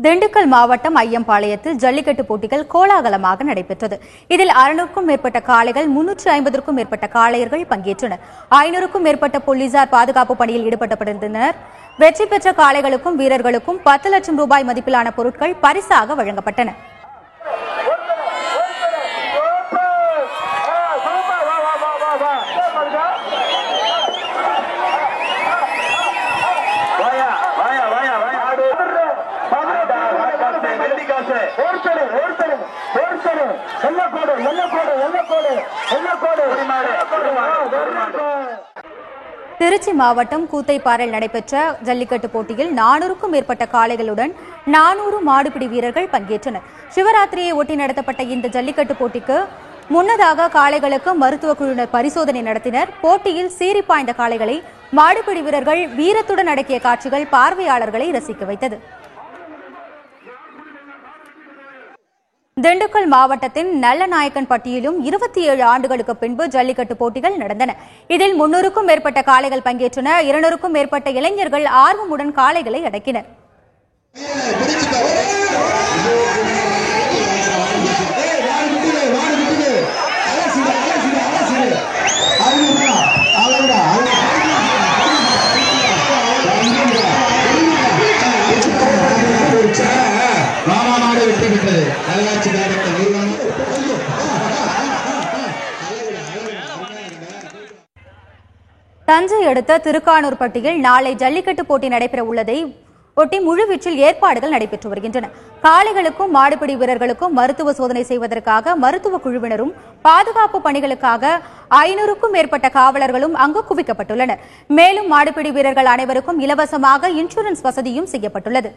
திண்டுக்கல் மாவட்டம் ஐயம்பாளையத்தில் ஜல்லிக்கட்டு போட்டிகள் கோலாகலமாக நடைபெற்றது. இதில் 600க்கும் மேற்பட்ட காளைகள், 350க்கும் மேற்பட்ட காளையர்கள் பங்கேற்றனர். 500க்கும் மேற்பட்ட போலீசார் பாதுகாப்பு பணியில் ஈடுபட்டிருந்தனர். வெற்றி பெற்ற காளைகளுக்கும் வீரர்களுக்கும் 10 லட்சம் ரூபாய் மதிப்பிலான பொருட்கள் பரிசாக வழங்கப்பட்டன. திருச்சி மாவட்டம் கூத்தைப்பாறையில் நடைபெற்ற ஜல்லிக்கட்டு போட்டியில் 400க்கும் மேற்பட்ட காளைகளுடன் 400 மாடுபிடி வீரர்கள் பங்கேற்றனர். சிவராத்திரியை ஒட்டி நடத்தப்பட்ட இந்த ஜல்லிக்கட்டு போட்டிக்கு முன்னதாக காளைகளுக்கு மருத்துவ குழுவினர் பரிசோதனை நடத்தினர். போட்டியில் சீறி பாய்ந்த காளைகளை மாடுபிடி வீரர்கள் வீரத்துடன் அடக்கிய காட்சிகள் பார்வையாளர்களை ரசிக்க வைத்தது. திண்டுக்கல் மாவட்டத்தின் நல்லநாயக்கன்பட்டியிலும் 27 ஆண்டுகளுக்கு பின்பு ஜல்லிக்கட்டு போட்டிகள் நடந்தன. இதில் 300க்கும் மேற்பட்ட காளைகள் பங்கேற்றன. 200க்கும் மேற்பட்ட இளைஞர்கள் ஆர்வமுடன் காளைகளை அடக்கினர். தஞ்சை அடுத்த திருக்கானூர்பட்டியில் நாளை ஜல்லிக்கட்டு போட்டி நடைபெற உள்ளதை ஒட்டி முழுவீச்சில் ஏற்பாடுகள் நடைபெற்று வருகின்றன. காளைகளுக்கும் மாடுபிடி வீரர்களுக்கும் மருத்துவ சோதனை செய்வதற்காக மருத்துவ குழுவினரும் பாதுகாப்பு பணிகளுக்காக 500க்கும் மேற்பட்ட காவலர்களும் அங்கு குவிக்கப்பட்டுள்ளனர். மேலும் மாடுபிடி வீரர்கள் அனைவருக்கும் இலவசமாக இன்சூரன்ஸ் வசதியும் செய்யப்பட்டுள்ளது.